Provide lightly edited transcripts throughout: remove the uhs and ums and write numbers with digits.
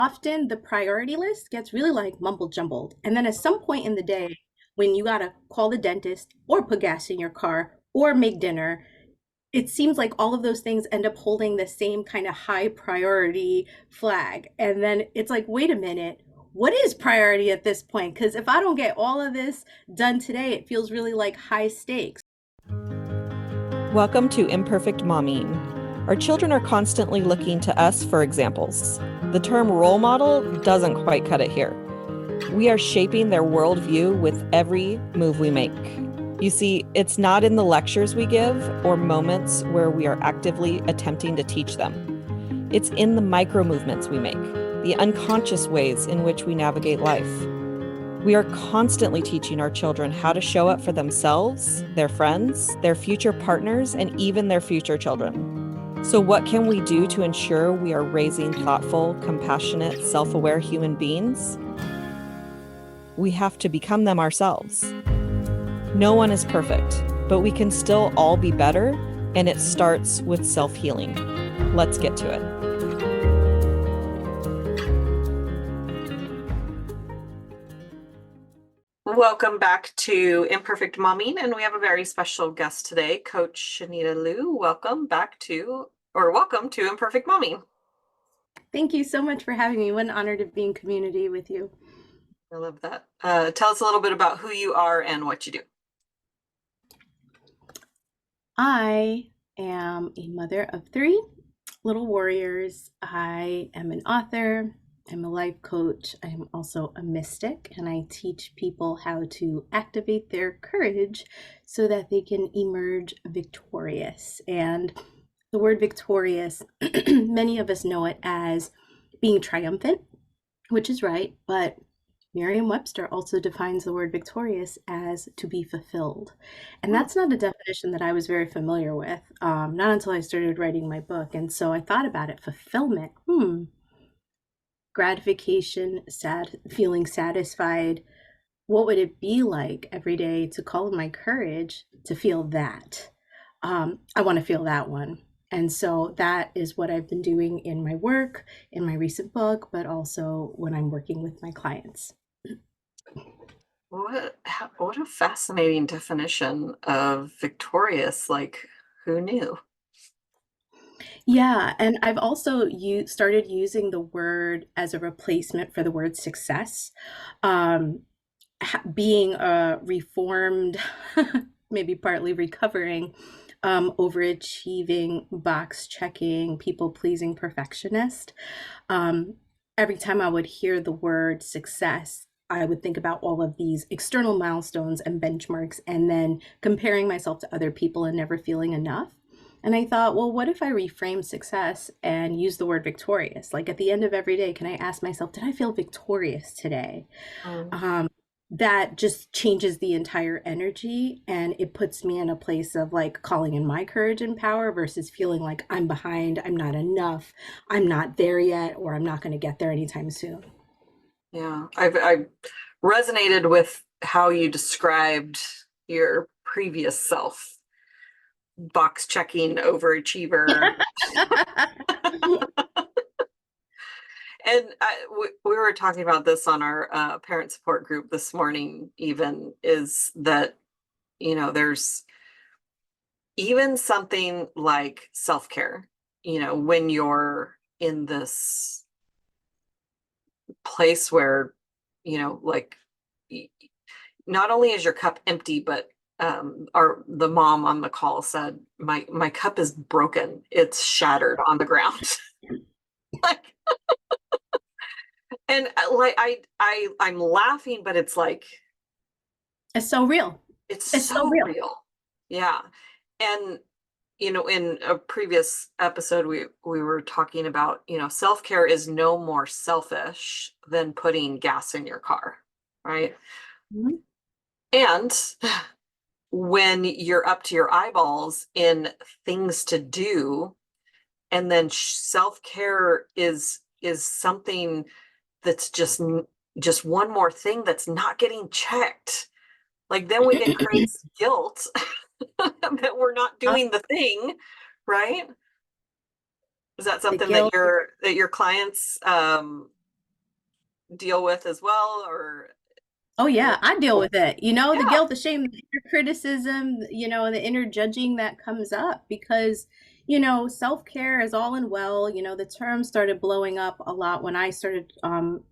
often the priority list gets really like mumble jumbled. And then at some point in the day, when you gotta call the dentist or put gas in your car or make dinner, it seems like all of those things end up holding the same kind of high priority flag. And then it's like, wait a minute, what is priority at this point? Because if I don't get all of this done today, it feels really like high stakes. Welcome to Imperfect Momming. Our children are constantly looking to us for examples. The term role model doesn't quite cut it here. We are shaping their worldview with every move we make. You see, it's not in the lectures we give or moments where we are actively attempting to teach them. It's in the micro movements we make, the unconscious ways in which we navigate life. We are constantly teaching our children how to show up for themselves, their friends, their future partners, and even their future children. So what can we do to ensure we are raising thoughtful, compassionate, self-aware human beings? We have to become them ourselves. No one is perfect, but we can still all be better, and it starts with self-healing. Let's get to it. Welcome back to Imperfect Momming, and we have a very special guest today, Coach Shanita Liu. Welcome to Imperfect Momming. Thank you so much for having me. What an honor to be in community with you. I love that. Tell us a little bit about who you are and what you do. I am a mother of 3 little warriors. I am an author. I'm a life coach. I'm also a mystic, and I teach people how to activate their courage so that they can emerge victorious. And the word victorious, many of us know it as being triumphant, which is right, but Merriam-Webster also defines the word victorious as to be fulfilled. And that's not a definition that I was very familiar with, not until I started writing my book. And so I thought about it, fulfillment, gratification, feeling satisfied. What would it be like every day to call in my courage to feel that? I want to feel that one. And so that is what I've been doing in my work, in my recent book, but also when I'm working with my clients. What a fascinating definition of victorious. Like, who knew? Yeah, and I've also started using the word as a replacement for the word success. Um, Being a reformed, maybe partly recovering, overachieving, box checking, people pleasing perfectionist. Every time I would hear the word success, I would think about all of these external milestones and benchmarks, and then comparing myself to other people and never feeling enough. And I thought, well, what if I reframe success and use the word victorious? Like at the end of every day, can I ask myself, did I feel victorious today? That just changes the entire energy, and it puts me in a place of like calling in my courage and power versus feeling like I'm behind, I'm not enough, I'm not there yet, or I'm not going to get there anytime soon. Yeah, I've resonated with how you described your previous self, box checking overachiever. And we were talking about this on our parent support group this morning, even, is that, there's even something like self-care, when you're in this place where, like, not only is your cup empty, but the mom on the call said, my cup is broken. It's shattered on the ground. Like, and like I'm laughing, but it's like It's so real. it's so real. Yeah. And in a previous episode we were talking about, self-care is no more selfish than putting gas in your car, right? Mhm. And when you're up to your eyeballs in things to do, and then self-care is something that's just one more thing that's not getting checked. Like, then it creates guilt that we're not doing the thing, right? Is that The something that guilt. your clients deal with as well, or Oh what? yeah, I deal with it. You know, the Yeah. guilt, the shame, the inner criticism, you know, the inner judging that comes up because, you know, self-care is all and well. You know, the term started blowing up a lot when I started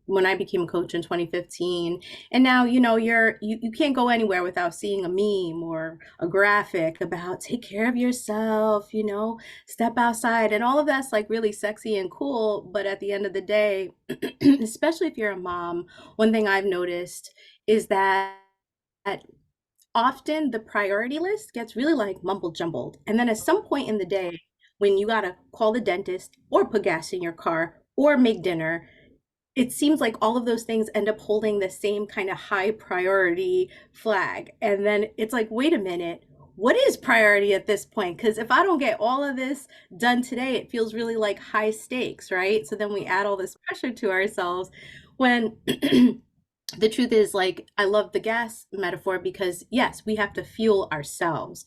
when I became a coach in 2015. And now, you know, you can't go anywhere without seeing a meme or a graphic about take care of yourself, you know, step outside and all of that's like really sexy and cool, but at the end of the day, especially if you're a mom, one thing I've noticed is that often the priority list gets really like mumble jumbled. And then at some point in the day, when you gotta call the dentist or put gas in your car or make dinner, it seems like all of those things end up holding the same kind of high priority flag. And then it's like, wait a minute, what is priority at this point? Because if I don't get all of this done today, it feels really like high stakes, right? So then we add all this pressure to ourselves when the truth is, like, I love the gas metaphor because yes, we have to fuel ourselves.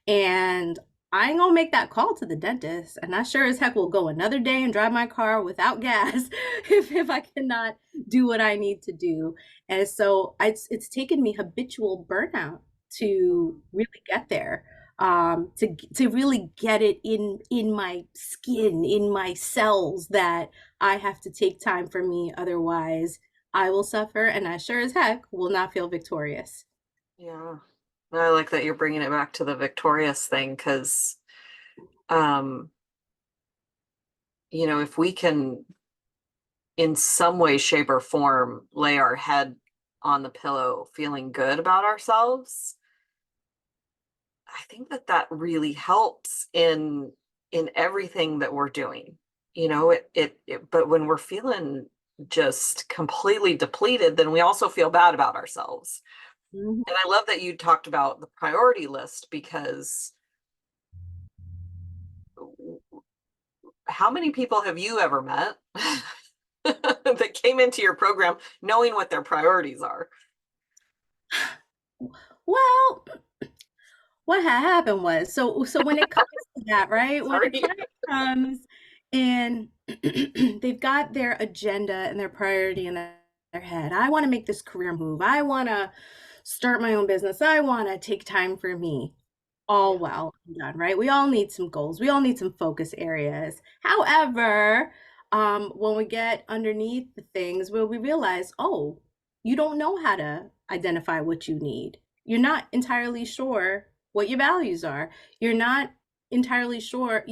And I ain't gonna make that call to the dentist, and I sure as heck will go another day and drive my car without gas if I cannot do what I need to do. And so it's taken me habitual burnout to really get there, to really get it in my skin, in my cells, that I have to take time for me, otherwise I will suffer, and I sure as heck will not feel victorious. Yeah. I like that you're bringing it back to the victorious thing because, um, if we can, in some way, shape, or form, lay our head on the pillow feeling good about ourselves, I think that that really helps in everything that we're doing. But when we're feeling just completely depleted, then we also feel bad about ourselves. Mhm. And I love that you talked about the priority list because how many people have you ever met that came into your program knowing what their priorities are? Well, what had happened was, so when it comes to that, right? When a Sorry. client comes and they've got their agenda and their priority in their head. I want to make this career move. I want to start my own business. I want to take time for me. Yeah. All well and done, right? We all need some goals. We all need some focus areas. However, when we get underneath the things, where we realize, oh, you don't know how to identify what you need. You're not entirely sure what your values are. You're not entirely sure.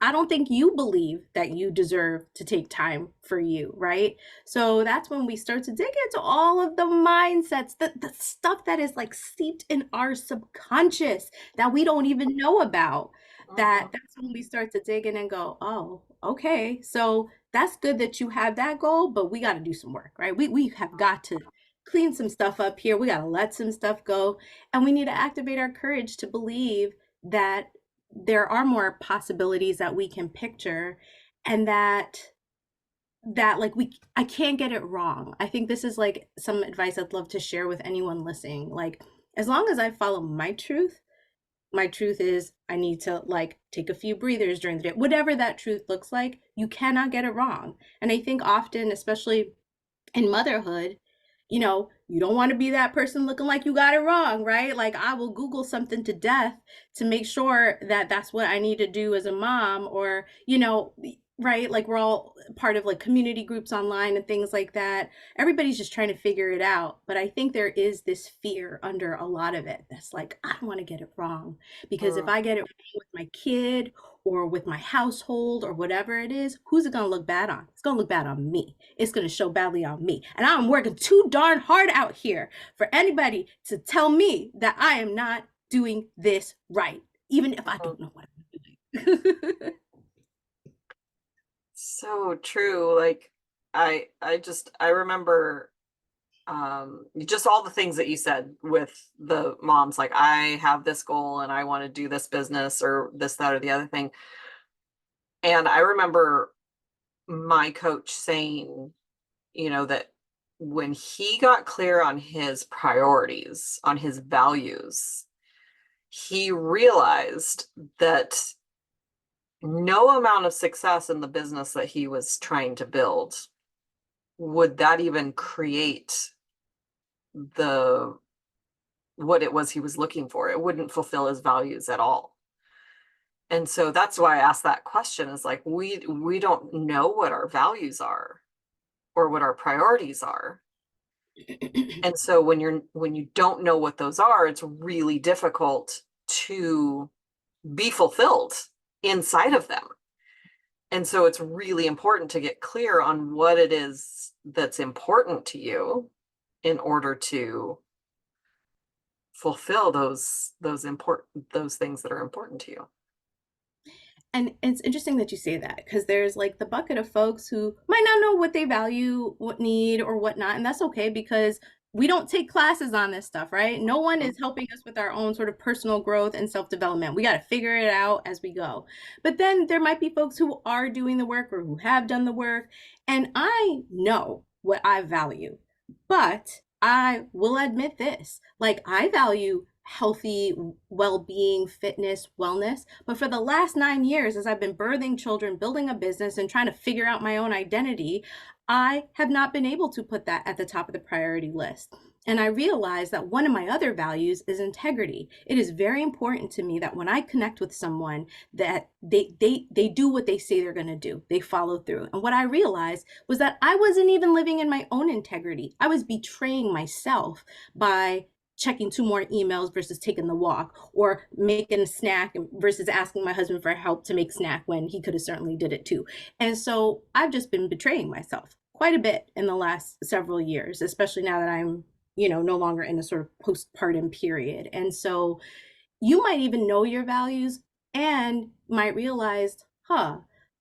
I don't think you believe that you deserve to take time for you, right? So that's when we start to dig into all of the mindsets, the stuff that is like steeped in our subconscious that we don't even know about. Mhm. That's when we start to dig in and go, oh, okay. So that's good that you have that goal, but we got to do some work, right? We have got to clean some stuff up here. We got to let some stuff go. And we need to activate our courage to believe that there are more possibilities that we can picture, and that like we I can't get it wrong. I think this is like some advice I'd love to share with anyone listening. Like, as long as I follow my truth is I need to like take a few breathers during the day. Whatever that truth looks like, you cannot get it wrong. And I think often, especially in motherhood, you know, you don't want to be that person looking like you got it wrong, right? Like, I will Google something to death to make sure that that's what I need to do as a mom, or, you know, right? Like, we're all part of like community groups online and things like that. Everybody's just trying to figure it out. But I think there is this fear under a lot of it that's like, I don't want to get it wrong, because if Mm. I get it wrong with my kid or with my household or whatever it is, who's it going to look bad on? It's going to look bad on me. It's going to show badly on me. And I'm working too darn hard out here for anybody to tell me that I am not doing this right, even if I Mhm. don't know what I'm doing. So true. Like I remember just all the things that you said with the moms, like I have this goal and I want to do this business or this, that, or the other thing. And I remember my coach saying, that when he got clear on his priorities, on his values, he realized that no amount of success in the business that he was trying to build would that even create the what it was he was looking for? It wouldn't fulfill his values at all. And so that's why I asked that question, is like we don't know what our values are or what our priorities are. And so when you don't know what those are, it's really difficult to be fulfilled inside of them. And so it's really important to get clear on what it is that's important to you in order to fulfill those things that are important to you. And it's interesting that you say that, because there's like the bucket of folks who might not know what they value, what need, or whatnot. And that's okay, because we don't take classes on this stuff, right? No one is helping us with our own sort of personal growth and self development. We got to figure it out as we go. But then there might be folks who are doing the work or who have done the work. And I know what I value, but I will admit this, like, I value healthy well-being, fitness, wellness. But for the last 9 years, as I've been birthing children, building a business, and trying to figure out my own identity, I have not been able to put that at the top of the priority list. And I realized that one of my other values is integrity. It is very important to me that when I connect with someone, that they do what they say they're going to do. They follow through. And what I realized was that I wasn't even living in my own integrity. I was betraying myself by checking 2 more emails versus taking the walk, or making a snack versus asking my husband for help to make snack when he could have certainly did it too. And so I've just been betraying myself quite a bit in the last several years, especially now that I'm, no longer in a sort of postpartum period. And so you might even know your values and might realize,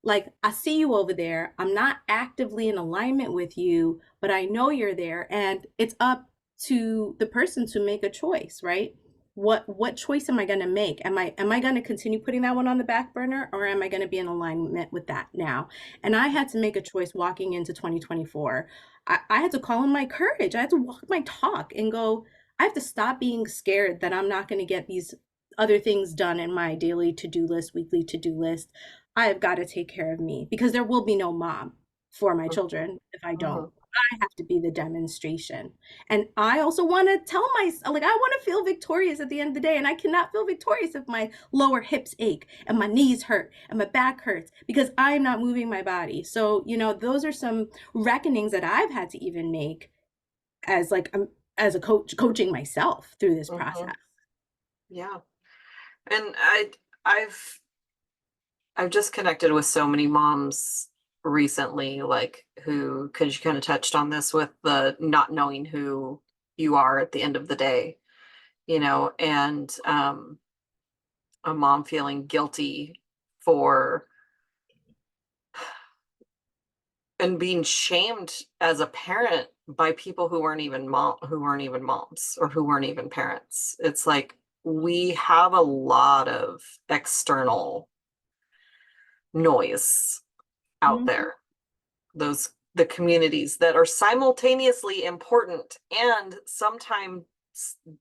like, I see you over there. I'm not actively in alignment with you, but I know you're there. And it's up to the person to make a choice, right? What choice am I going to make? Am I going to continue putting that one on the back burner, or am I going to be in alignment with that now? And I had to make a choice walking into 2024. I had to call in my courage. I had to walk my talk and go, I have to stop being scared that I'm not going to get these other things done in my daily to-do list, weekly to-do list. I have got to take care of me, because there will be no mom for my children if I don't. Mhm. I have to be the demonstration. And I also want to tell myself, like, I want to feel victorious at the end of the day. And I cannot feel victorious if my lower hips ache and my knees hurt and my back hurts, because I'm not moving my body. So, those are some reckonings that I've had to even make as like as a coach, coaching myself through this process. Mhm. Yeah. And I've just connected with so many moms recently, like, who, because you kind of touched on this with the not knowing who you are at the end of the day, and a mom feeling guilty for and being shamed as a parent by people who weren't even moms, or who weren't even parents. It's like we have a lot of external noise out Mhm. there, the communities that are simultaneously important and sometimes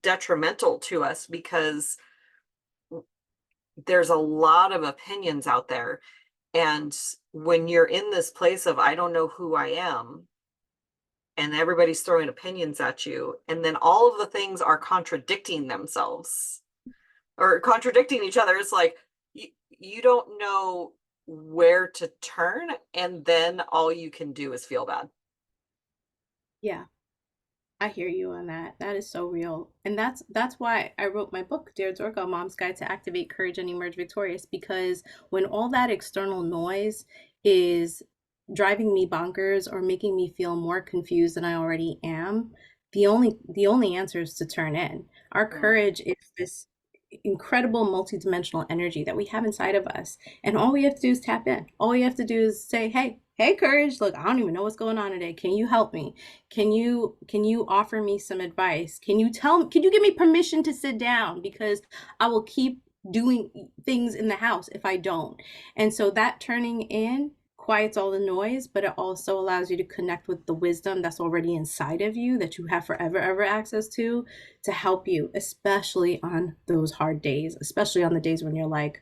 detrimental to us, because there's a lot of opinions out there. And when you're in this place of I don't know who I am, and everybody's throwing opinions at you, and then all of the things are contradicting themselves or contradicting each other, it's like you don't know where to turn, and then all you can do is feel bad. Yeah. I hear you on that. That is so real. And that's why I wrote my book, Dear Zorgo, Mom's Guide to Activate Courage and Emerge Victorious, because when all that external noise is driving me bonkers or making me feel more confused than I already am, the only answer is to turn in. Our Mm, courage is this incredible multidimensional energy that we have inside of us. And all we have to do is tap in. All we have to do is say, hey, courage, look, I don't even know what's going on today. Can you help me? Can you offer me some advice? Can you give me permission to sit down? Because I will keep doing things in the house if I don't. And so that turning in quiets all the noise, but it also allows you to connect with the wisdom that's already inside of you, that you have forever ever access to help you, especially on those hard days, especially on the days when you're like,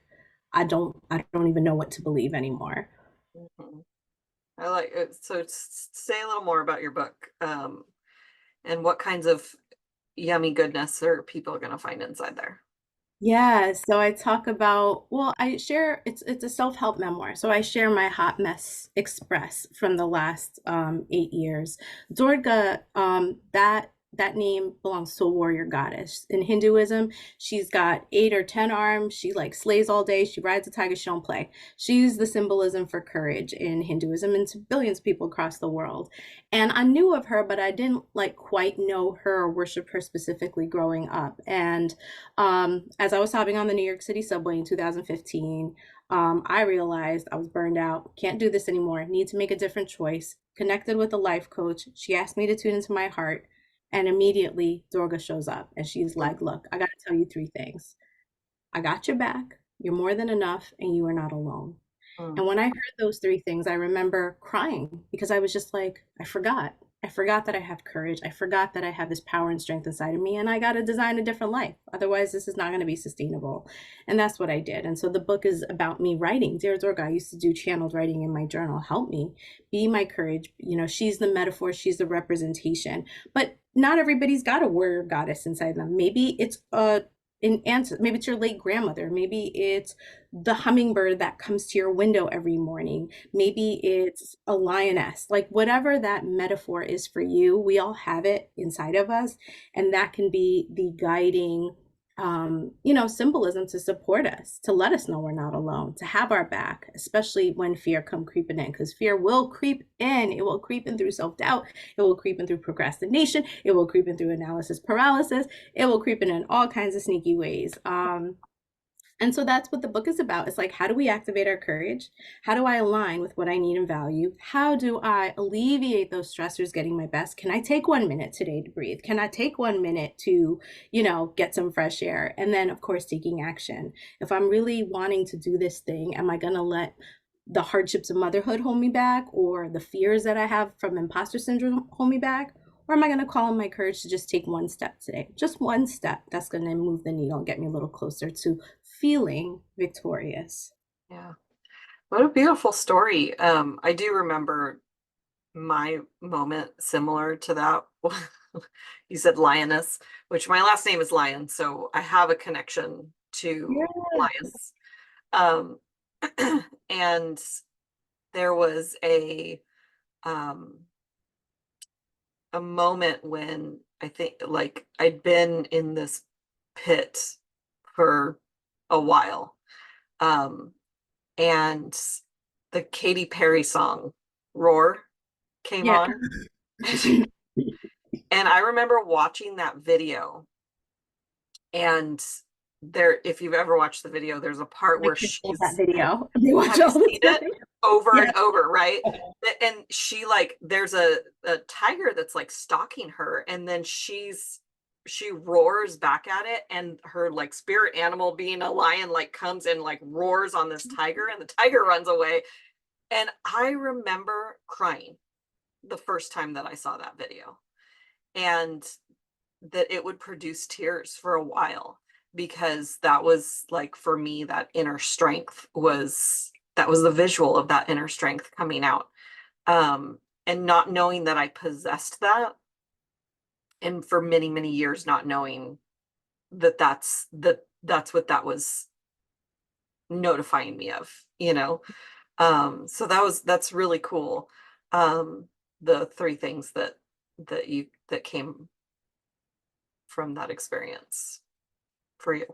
I don't even know what to believe anymore. mhm. I like it. So say a little more about your book, and what kinds of yummy goodness are people going to find inside there? Yeah, so I talk about, well, I share it's a self-help memoir. So I share my hot mess express from the last 8 years. Durga, that name belongs to a warrior goddess. In Hinduism, she's got 8 or 10 arms. She like slays all day. She rides a tiger. She don't play. She's the symbolism for courage in Hinduism and to billions of people across the world. And I knew of her, but I didn't like quite know her or worship her specifically growing up. And as I was hopping on the New York City subway in 2015, I realized I was burned out, can't do this anymore, need to make a different choice. Connected with a life coach. She asked me to tune into my heart. And immediately, Durga shows up and she's like, look, I got to tell you 3 things. I got your back. You're more than enough, and you are not alone. Mm. And when I heard those 3 things, I remember crying because I was just like, I forgot. I forgot that I have courage. I forgot that I have this power and strength inside of me, and I got to design a different life. Otherwise, this is not going to be sustainable. And that's what I did. And so the book is about me writing. Dear Durga, I used to do channeled writing in my journal. Help me be my courage. You know, she's the metaphor, she's the representation. But not everybody's got a warrior goddess inside them. Maybe it's an answer. Maybe it's your late grandmother. Maybe it's the hummingbird that comes to your window every morning. Maybe it's a lioness. Like whatever that metaphor is for you, we all have it inside of us, and that can be the guiding symbolism to support us, to let us know we're not alone, to have our back, especially when fear come creeping in, because fear will creep in. It will creep in through self-doubt. It will creep in through procrastination. It will creep in through analysis paralysis. It will creep in all kinds of sneaky ways. And so that's what the book is about. It's like, how do we activate our courage? How do I align with what I need and value? How do I alleviate those stressors getting my best? Can I take 1 minute today to breathe? Can I take 1 minute to, get some fresh air? And then, of course, taking action. If I'm really wanting to do this thing, am I going to let the hardships of motherhood hold me back, or the fears that I have from imposter syndrome hold me back? Or am I going to call on my courage to just take one step today? Just one step that's going to move the needle and get me a little closer to feeling victorious. Yeah. What a beautiful story. I do remember my moment similar to that. You said lioness, which my last name is Lion, so I have a connection to Yeah. lions. Um, and there was a moment when I think like I'd been in this pit for a while. And the Katy Perry song Roar came Yeah. on. And I remember watching that video, and there, if you've ever watched the video, there's a part My where kids love that she's, video. They watch have you all the seen it? time. Over Yeah. and over, right? And she like, there's a tiger that's like stalking her, and then she roars back at it, and her like spirit animal being a lion like comes and like roars on this tiger, and the tiger runs away. And I remember crying the first time that I saw that video, and that it would produce tears for a while, because that was like, for me, that inner strength was, that was the visual of that inner strength coming out. And not knowing that I possessed that, and for many, many years not knowing that that's what that was notifying me of, so that's really cool. The 3 things that came from that experience for you.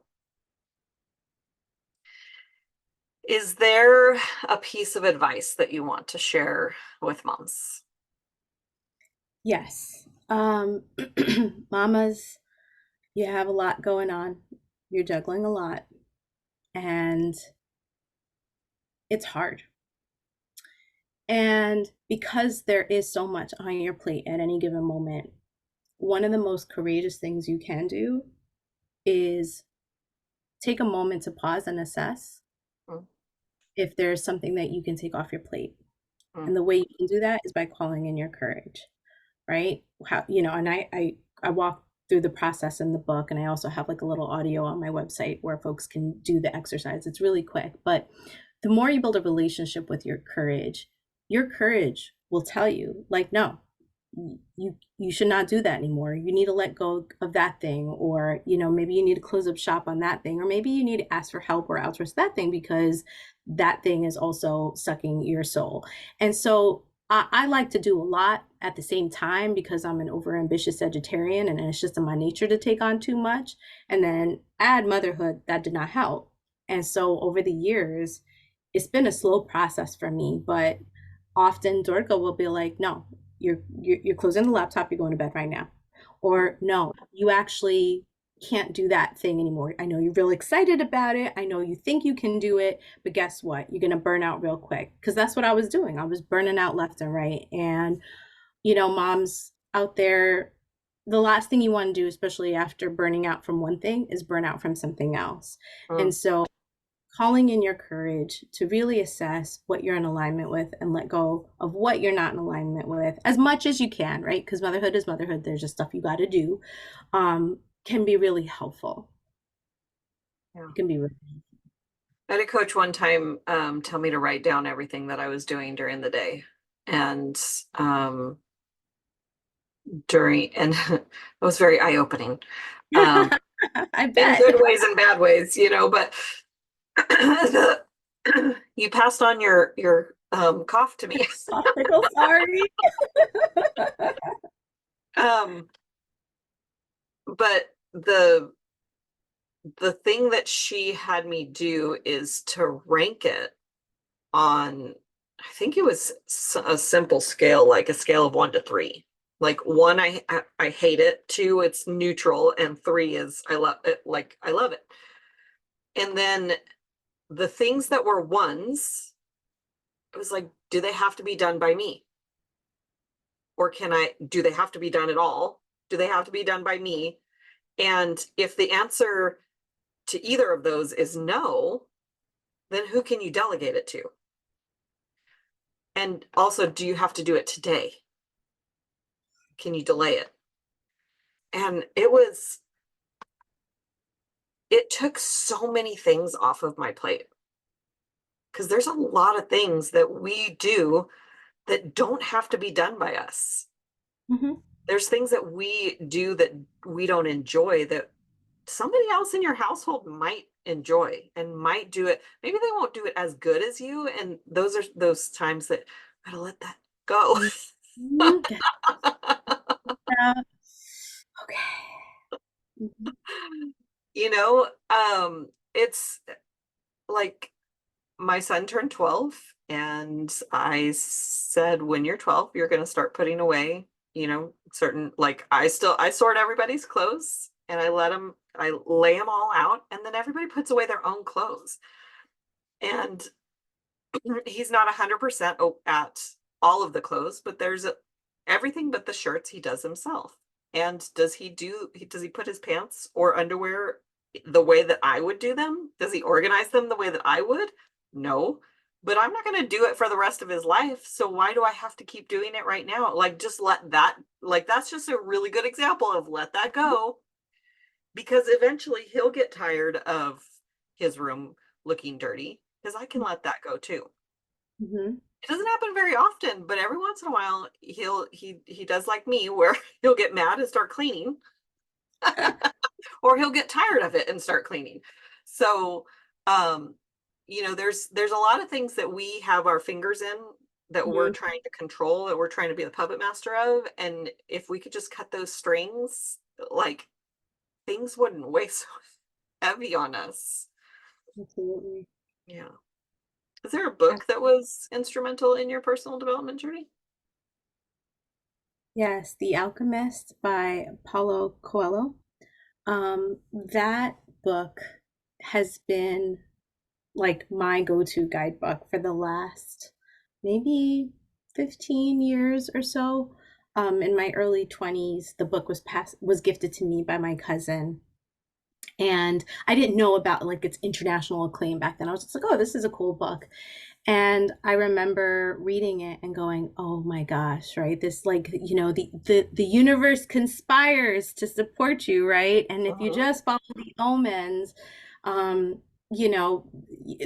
Is there a piece of advice that you want to share with moms? Yes. Mamas, you have a lot going on. You're juggling a lot, and it's hard. And because there is so much on your plate at any given moment, one of the most courageous things you can do is take a moment to pause and assess Mm, if there's something that you can take off your plate. mm, And the way you can do that is by calling in your courage, right? And I walk through the process in the book, and I also have like a little audio on my website where folks can do the exercise. It's really quick, but the more you build a relationship with your courage, your courage will tell you, like, no, you should not do that anymore. You need to let go of that thing, or maybe you need to close up shop on that thing, or maybe you need to ask for help or outsource that thing because that thing is also sucking your soul. And so I like to do a lot at the same time because I'm an overambitious Sagittarian, and it's just in my nature to take on too much. And then add motherhood, that did not help. And so over the years, it's been a slow process for me, but often Dorka will be like, no, you're closing the laptop, you're going to bed right now. Or no, you actually can't do that thing anymore. I know you're real excited about it. I know you think you can do it, but guess what? You're going to burn out real quick. Because that's what I was doing. I was burning out left and right. And, moms out there, the last thing you want to do, especially after burning out from one thing, is burn out from something else. Mm. And so calling in your courage to really assess what you're in alignment with and let go of what you're not in alignment with as much as you can, right? Because motherhood is motherhood. There's just stuff you got to do, can be really helpful. Yeah. It can be really I had a coach one time tell me to write down everything that I was doing during the day. And it was very eye-opening. I In bet. good ways and bad ways, but you passed on your cough to me. Popsicle, sorry. um, but the thing that she had me do is to rank it on, I think it was a simple scale, like a scale of 1 to 3. Like 1, I hate it. 2, it's neutral, and 3 is I love it. Like I love it. And then the things that were 1s, it was like, do they have to be done by me? Or do they have to be done at all? Do they have to be done by me? And if the answer to either of those is no, then who can you delegate it to? And also, do you have to do it today? Can you delay it? And it took so many things off of my plate, because there's a lot of things that we do that don't have to be done by us. Mm-hmm. There's things that we do that we don't enjoy that somebody else in your household might enjoy and might do it. Maybe they won't do it as good as you. And those are those times that I gotta let that go. Mm-hmm. Okay. Mm-hmm. It's like my son turned 12, and I said, when you're 12, you're going to start putting away, certain, like I sort everybody's clothes, and I lay them all out, and then everybody puts away their own clothes. And he's not 100% at all of the clothes, but there's everything but the shirts he does himself. And does he put his pants or underwear the way that I would do them? Does he organize them the way that I would? No, but I'm not going to do it for the rest of his life. So why do I have to keep doing it right now? Like, just that's just a really good example of let that go, because eventually he'll get tired of his room looking dirty, because I can let that go too. Mm-hmm. It doesn't happen very often, but every once in a while he does like me, where he'll get mad and start cleaning, or he'll get tired of it and start cleaning. So, there's a lot of things that we have our fingers in that Mm-hmm. we're trying to control, that we're trying to be the puppet master of. And if we could just cut those strings, like, things wouldn't weigh so heavy on us. Absolutely. Yeah. Is there a book that was instrumental in your personal development journey? Yes, The Alchemist by Paulo Coelho. That book has been like my go-to guidebook for the last maybe 15 years or so. In my early 20s, the book was gifted to me by my cousin. And I didn't know about like its international acclaim back then. I was just like, oh, this is a cool book. And I remember reading it and going, oh my gosh, right? This, like, the universe conspires to support you, right? And if you Mhm. just follow the omens, um, you know,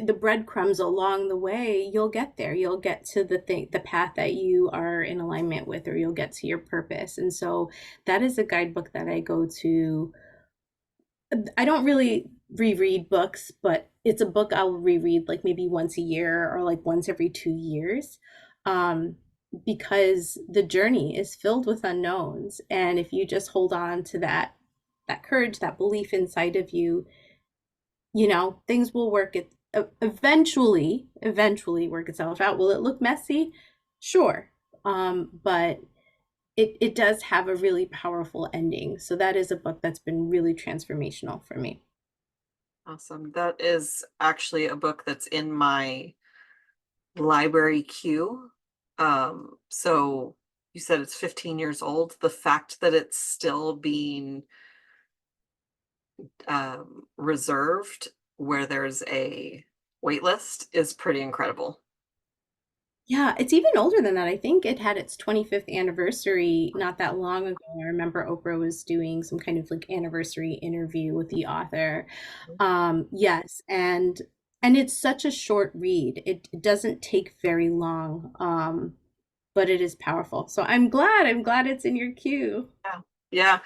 the breadcrumbs along the way, you'll get there. You'll get to the path that you are in alignment with, or you'll get to your purpose. And so that is a guidebook that I go to. I don't really reread books, but it's a book I'll reread like maybe once a year or like once every 2 years. Um, because the journey is filled with unknowns. And if you just hold on to that courage, that belief inside of you, things will work it eventually work itself out. Will it look messy? Sure. But it does have a really powerful ending. So that is a book that's been really transformational for me. Awesome. That is actually a book that's in my library queue. So you said it's 15 years old. The fact that it's still being reserved where there's a wait list is pretty incredible. Yeah, it's even older than that. I think it had its 25th anniversary not that long ago. I remember Oprah was doing some kind of like anniversary interview with the author. Yes, and it's such a short read. It doesn't take very long, but it is powerful. So I'm glad it's in your queue. Yeah. Yeah.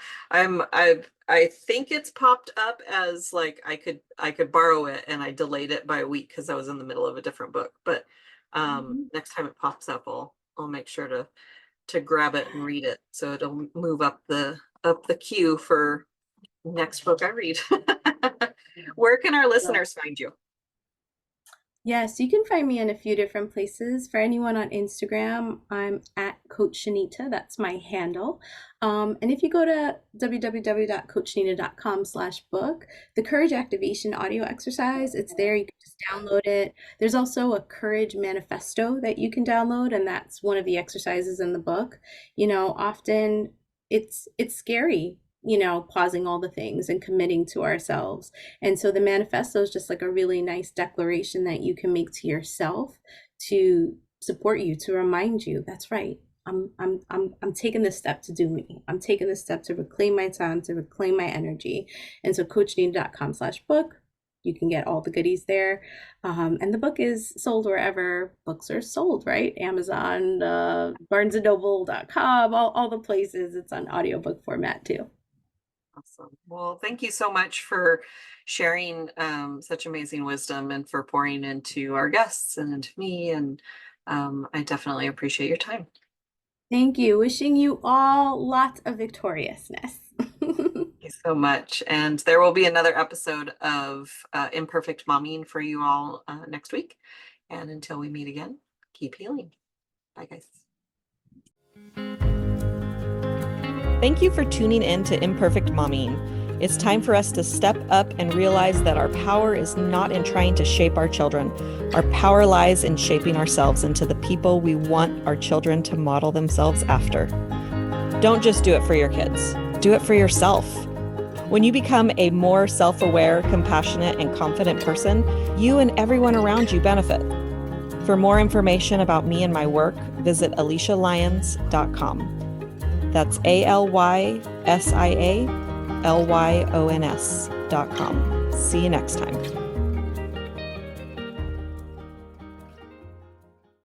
I think it's popped up as like I could borrow it, and I delayed it by a week because I was in the middle of a different book. But Mhm. next time it pops up, I'll make sure to grab it and read it, so it'll move up the queue for next book I read. Where can our listeners find you? Yes, you can find me in a few different places. For anyone on Instagram, I'm at Coach Shanita. That's my handle. And if you go to www.coachshanita.com/book, the Courage Activation audio exercise, it's there. You can just download it. There's also a Courage Manifesto that you can download, and that's one of the exercises in the book. Often it's scary, pausing all the things and committing to ourselves. And so the manifesto is just like a really nice declaration that you can make to yourself to support you, to remind you, that's right. I'm taking this step to do me. I'm taking this step to reclaim my time, to reclaim my energy. And so coachnina.com/book, you can get all the goodies there. And the book is sold wherever books are sold, right? Amazon, barnesandnoble.com, all the places. It's on audiobook format too. Awesome. Well, thank you so much for sharing such amazing wisdom, and for pouring into our guests and into me. And I definitely appreciate your time. Thank you. Wishing you all lots of victoriousness. Thank you so much. And there will be another episode of Imperfect Momming for you all next week. And until we meet again, keep healing. Bye, guys. Thank you for tuning in to Imperfect Momming. It's time for us to step up and realize that our power is not in trying to shape our children. Our power lies in shaping ourselves into the people we want our children to model themselves after. Don't just do it for your kids. Do it for yourself. When you become a more self-aware, compassionate, and confident person, you and everyone around you benefit. For more information about me and my work, visit AliciaLyons.com. That's ALYSIALYONS.com. See you next time.